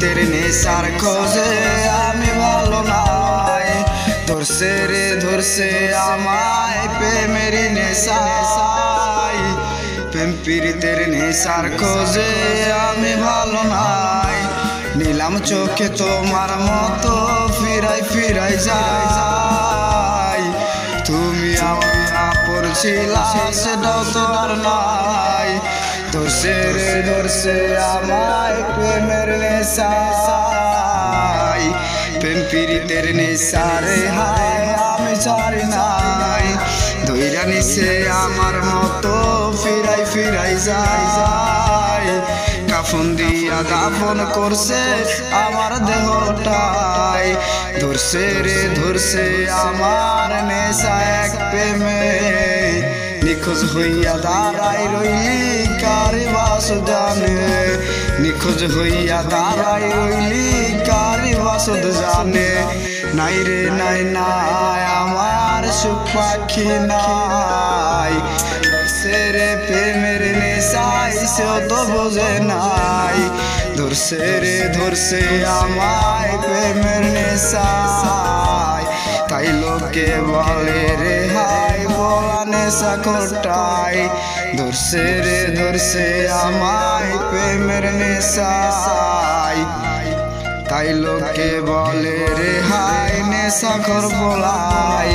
প্রীতের নেশার খোঁজে আমি ভালো নাই, ধরছে রে ধরছে আমায় প্রেমের নেশায়। প্রেম প্রীতের নেশার খোঁজে আমি ভালো নাই, নিলাম চোখে তোমার মতো ফিরাই ফিরাই যাই। তুমি আমার আপন ছিলা সেটাও তো আর নাই, ধরছে রে ধরছে আমায় প্রেমের নেশায়। প্রেম প্রীতের নেশারে হায় আমি ছাড়ি নাই, ধইরা নিছে আমার মতো ফিরাই ফিরাই যাই। কাফন দিয়া দাফন করছে আমার দেহটাই, ধরছে রে ধরছে আমার নেশা এক প্রেমে। নিখোঁজ হইয়া দাঁড়াই রইলি কারি বাস জানে, নিখোঁজ হইয়া দাঁড়াই রইলি কারি বাসদ জানে। নাই রে নাই নাই আমার সুখ পাখি নাই, ধরছে রে প্রেমের নেশাই সেও তো বোঝে নাই, ধরছে রে ধরছে আমায় প্রেমের নেশায়। তাই লোকে বলে রে হাই বলা নেশা খোটাই, ধরছে রে ধরছে আমায় প্রেমের নেশায়। তাই লোকে বলে রে হাই নেশাখোর বলাই,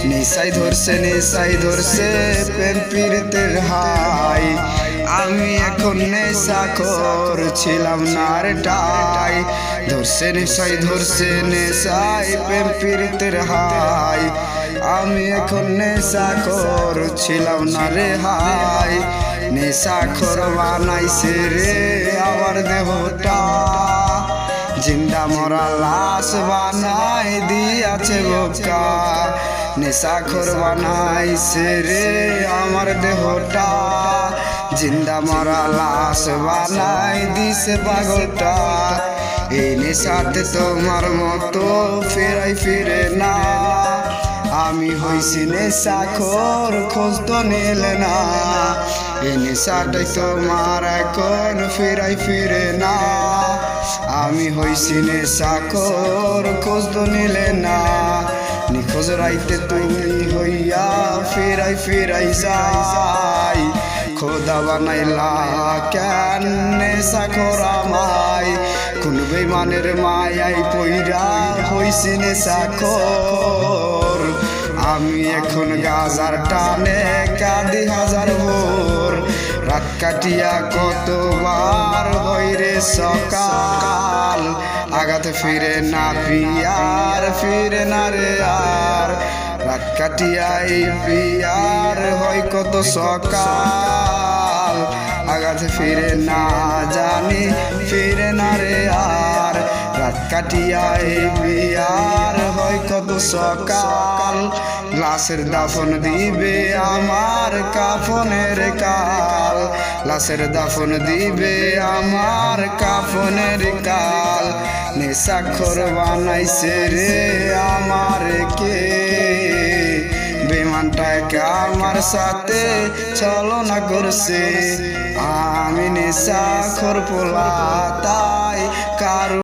নেশাই ধরছে প্রেম প্রীতের হাই। আমি এখন নেশাখোর ছিলাম না রে টাই, ধরছে নেশাই প্রেম প্রীতের হাই। আমি এখন নেশাখোর ছিলাম না রে হাই, নেশাখোর বানাইছে রে আমার দেহটা, জিন্দা মরা লাশ বানাই দিয়াছে বোকা। নেশাখোর বানাইছে রে আমার দেহটা, জিন্দা মরা লাশ বানাই দিছে পাগলটা। এই নেশাতে তোমার মতো ফেরাই ফিরে না, আমি হইছি নেশাখোর খোঁজ তো নিলে না। এই নেশাটাই তোমার এখন ফেরাই ফিরে না, আমি হইছি নেশাখোর খোঁজ তো নিলে না। নিখোঁজ রাইতে তুমি হইয়া ফিরাই ফিরাই যাই, খোদা বানাইলা কেন নেশাখোর আমায়। কোন বেইমানের মায়াই পইরা হইছি নেশাখোর, আমি এখন গাজার টানে কাঁদি হাজার ভোর। রাত কাটিয়া কতবার হইরে সকাল, আগাতে ফিরে না প্রিয়ার ফিরে না রে আর। রাত কাটিয়া এই প্রিয়ার হয় কত সকাল, আগাতে ফিরে না জানি ফিরে না রে আর। রাত কাটিয়া এই প্রিয়ার হয় কত সকাল, লাশের দাফন দিবে আমার কাফনের কাল, লাশের দাফন দিবে আমার কাফনের কাল। নেশাখোর বানাইছে রে আমার কে, বেমানটাকে আমার সাথে ছলনা করছে। আমি নেশাখোর পোলা তাই কারো